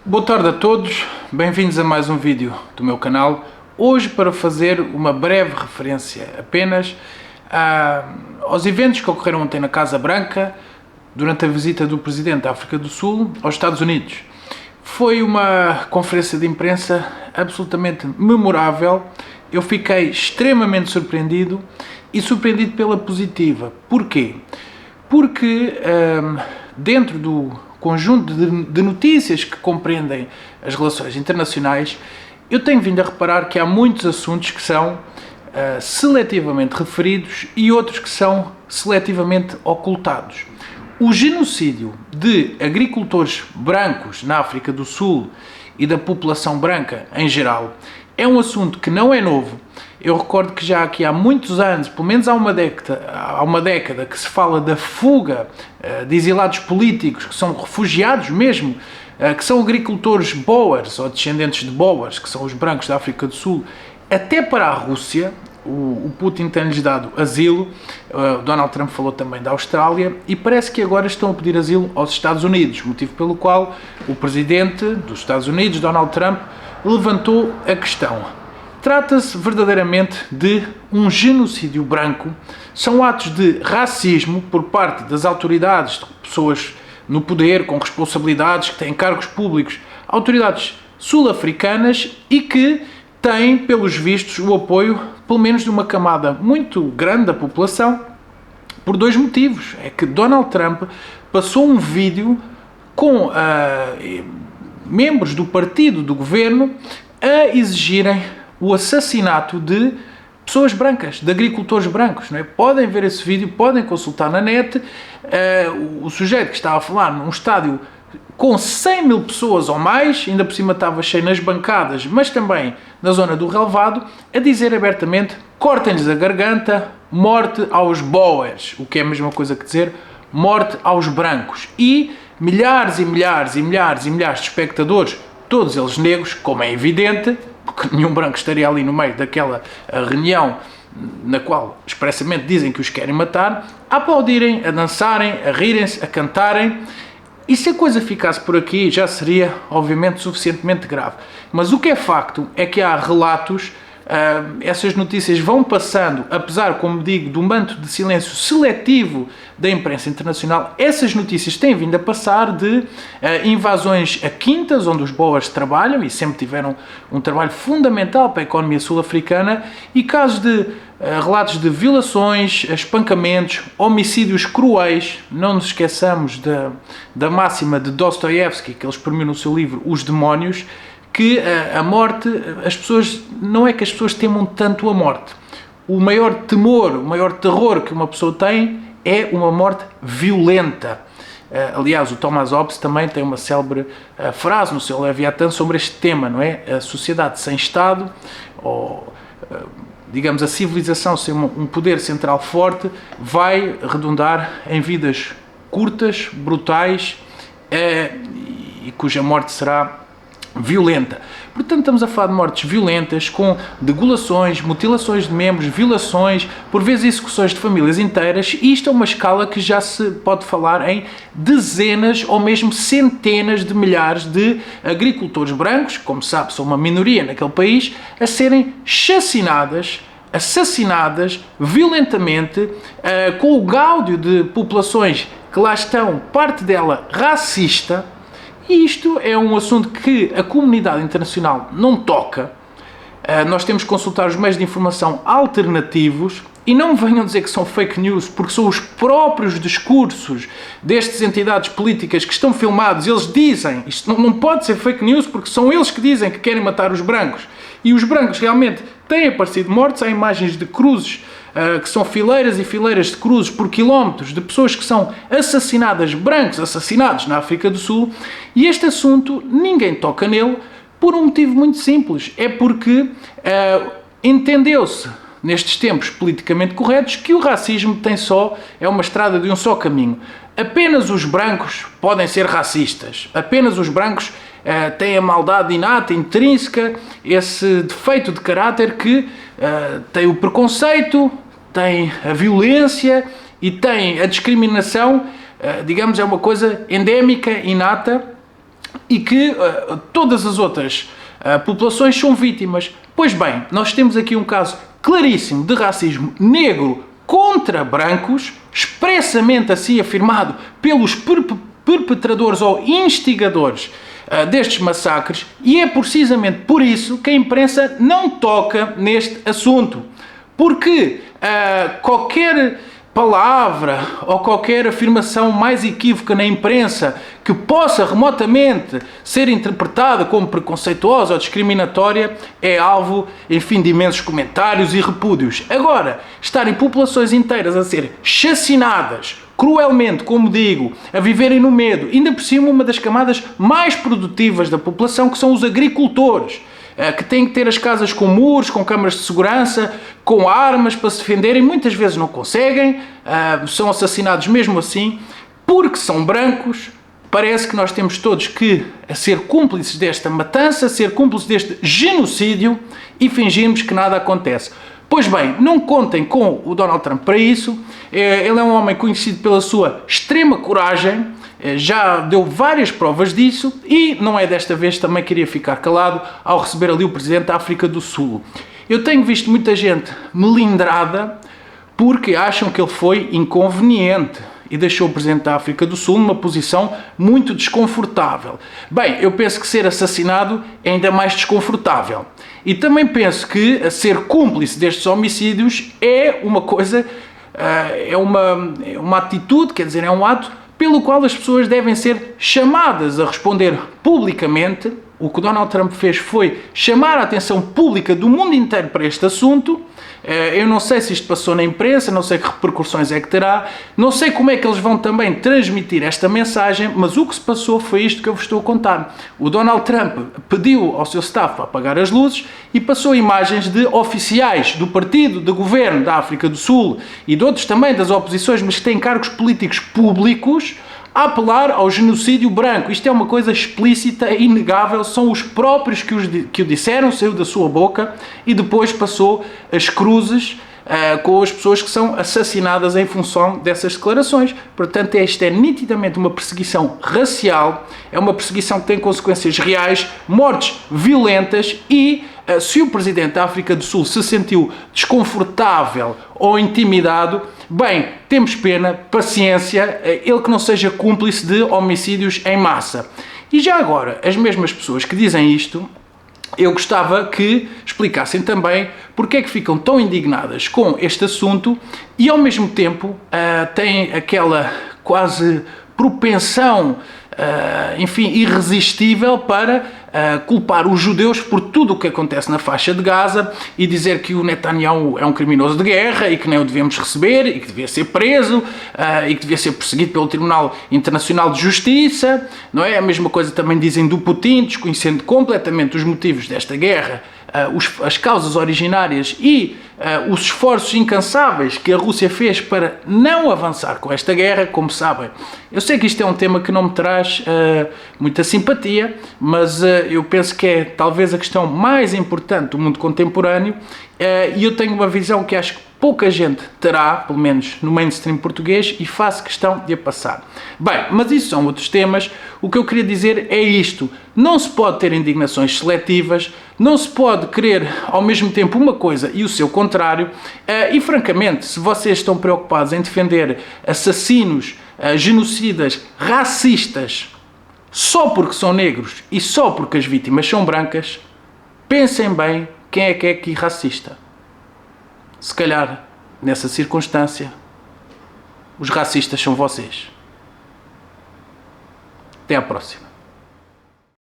Boa tarde a todos, bem-vindos a mais um vídeo do meu canal. Hoje para fazer uma breve referência apenas aos eventos que ocorreram ontem na Casa Branca durante a visita do Presidente da África do Sul aos Estados Unidos. Foi uma conferência de imprensa absolutamente memorável. Eu fiquei extremamente surpreendido e surpreendido pela positiva. Porquê? Porque dentro do conjunto de notícias que compreendem as relações internacionais, eu tenho vindo a reparar que há muitos assuntos que são seletivamente referidos e outros que são seletivamente ocultados. O genocídio de agricultores brancos na África do Sul e da população branca em geral é um assunto que não é novo. Eu recordo que já aqui há muitos anos, pelo menos há uma década que se fala da fuga de exilados políticos, que são refugiados mesmo, que são agricultores Boers ou descendentes de Boers, que são os brancos da África do Sul, até para a Rússia. O Putin tem-lhes dado asilo, o Donald Trump falou também da Austrália, e parece que agora estão a pedir asilo aos Estados Unidos, motivo pelo qual o presidente dos Estados Unidos, Donald Trump, levantou a questão. Trata-se verdadeiramente de um genocídio branco, são atos de racismo por parte das autoridades, de pessoas no poder, com responsabilidades, que têm cargos públicos, autoridades sul-africanas e que têm, pelos vistos, o apoio, pelo menos de uma camada muito grande da população, por dois motivos. É que Donald Trump passou um vídeo com membros do partido do governo a exigirem o assassinato de pessoas brancas, de agricultores brancos, não é? Podem ver esse vídeo, podem consultar na net. O sujeito que estava a falar num estádio com 100 mil pessoas ou mais, ainda por cima estava cheio nas bancadas, mas também na zona do relvado, a dizer abertamente: cortem-lhes a garganta, morte aos Boers, o que é a mesma coisa que dizer morte aos brancos. E milhares e milhares e milhares e milhares de espectadores, todos eles negros, como é evidente, porque nenhum branco estaria ali no meio daquela reunião na qual expressamente dizem que os querem matar, a aplaudirem, a dançarem, a rirem-se, a cantarem. E se a coisa ficasse por aqui, já seria, obviamente, suficientemente grave. Mas o que é facto é que há relatos, essas notícias vão passando, apesar, como digo, do manto de silêncio seletivo da imprensa internacional, essas notícias têm vindo a passar de invasões a quintas, onde os Boers trabalham e sempre tiveram um trabalho fundamental para a economia sul-africana, e casos de relatos de violações, espancamentos, homicídios cruéis. Não nos esqueçamos da máxima de Dostoiévski, que ele exprimiu no seu livro Os Demónios, que a morte, não é que as pessoas temam tanto a morte. O maior temor, o maior terror que uma pessoa tem é uma morte violenta. Aliás, o Thomas Hobbes também tem uma célebre frase no seu Leviatã sobre este tema, não é? A sociedade sem Estado, ou digamos a civilização sem um poder central forte, vai redundar em vidas curtas, brutais, e cuja morte será violenta. Portanto, estamos a falar de mortes violentas, com degolações, mutilações de membros, violações, por vezes execuções de famílias inteiras, e isto é uma escala que já se pode falar em dezenas ou mesmo centenas de milhares de agricultores brancos, como se sabe, são uma minoria naquele país, a serem chacinadas, assassinadas violentamente, com o gáudio de populações que lá estão, parte dela racista. E isto é um assunto que a comunidade internacional não toca. Nós temos que consultar os meios de informação alternativos e não venham dizer que são fake news, porque são os próprios discursos destas entidades políticas que estão filmados. Eles dizem, isto não pode ser fake news, porque são eles que dizem que querem matar os brancos. E os brancos realmente têm aparecido mortos. Há imagens de cruzes, que são fileiras e fileiras de cruzes por quilómetros, de pessoas que são assassinadas, brancos assassinados na África do Sul, e este assunto ninguém toca nele por um motivo muito simples. É porque entendeu-se nestes tempos politicamente corretos que o racismo é uma estrada de um só caminho. Apenas os brancos podem ser racistas, apenas os brancos têm a maldade inata, intrínseca, esse defeito de caráter que tem o preconceito, tem a violência e tem a discriminação, digamos, é uma coisa endémica, inata, e que todas as outras populações são vítimas. Pois bem, nós temos aqui um caso claríssimo de racismo negro contra brancos, expressamente assim afirmado pelos perpetradores ou instigadores destes massacres, e é precisamente por isso que a imprensa não toca neste assunto. Porque qualquer palavra ou qualquer afirmação mais equívoca na imprensa que possa remotamente ser interpretada como preconceituosa ou discriminatória é alvo, enfim, de imensos comentários e repúdios. Agora, estarem populações inteiras a ser chacinadas cruelmente, como digo, a viverem no medo, ainda por cima uma das camadas mais produtivas da população, que são os agricultores, que têm que ter as casas com muros, com câmaras de segurança, com armas para se defenderem, muitas vezes não conseguem, são assassinados mesmo assim, porque são brancos. Parece que nós temos todos que ser cúmplices desta matança, ser cúmplices deste genocídio e fingirmos que nada acontece. Pois bem, não contem com o Donald Trump para isso. Ele é um homem conhecido pela sua extrema coragem, já deu várias provas disso e não é desta vez também que iria ficar calado ao receber ali o presidente da África do Sul. Eu tenho visto muita gente melindrada porque acham que ele foi inconveniente e deixou o presidente da África do Sul numa posição muito desconfortável. Bem, eu penso que ser assassinado é ainda mais desconfortável. E também penso que ser cúmplice destes homicídios é uma coisa, é uma atitude, quer dizer, é um ato pelo qual as pessoas devem ser chamadas a responder publicamente. O que o Donald Trump fez foi chamar a atenção pública do mundo inteiro para este assunto. Eu não sei se isto passou na imprensa, não sei que repercussões é que terá, não sei como é que eles vão também transmitir esta mensagem, mas o que se passou foi isto que eu vos estou a contar. O Donald Trump pediu ao seu staff para apagar as luzes e passou imagens de oficiais do partido de governo da África do Sul e de outros também das oposições, mas que têm cargos políticos públicos, a apelar ao genocídio branco. Isto é uma coisa explícita e inegável, são os próprios que o disseram, saiu da sua boca, e depois passou as cruzes com as pessoas que são assassinadas em função dessas declarações. Portanto, esta é nitidamente uma perseguição racial, é uma perseguição que tem consequências reais, mortes violentas, e se o presidente da África do Sul se sentiu desconfortável ou intimidado, bem, temos pena, paciência, ele que não seja cúmplice de homicídios em massa. E já agora, as mesmas pessoas que dizem isto, eu gostava que explicassem também porque é que ficam tão indignadas com este assunto e ao mesmo tempo têm aquela quase propensão, enfim, irresistível para culpar os judeus por tudo o que acontece na faixa de Gaza e dizer que o Netanyahu é um criminoso de guerra e que nem o devemos receber e que devia ser preso e que devia ser perseguido pelo Tribunal Internacional de Justiça, não é? A mesma coisa também dizem do Putin, desconhecendo completamente os motivos desta guerra, as causas originárias e os esforços incansáveis que a Rússia fez para não avançar com esta guerra. Como sabem, eu sei que isto é um tema que não me traz muita simpatia, mas eu penso que é talvez a questão mais importante do mundo contemporâneo, e eu tenho uma visão que acho que pouca gente terá, pelo menos no mainstream português, e faço questão de a passar. Bem, mas isso são outros temas. O que eu queria dizer é isto: não se pode ter indignações seletivas, não se pode querer ao mesmo tempo uma coisa e o seu contrário, e francamente, se vocês estão preocupados em defender assassinos, genocidas, racistas, só porque são negros e só porque as vítimas são brancas, pensem bem quem é que é aqui racista. Se calhar, nessa circunstância, os racistas são vocês. Até à próxima.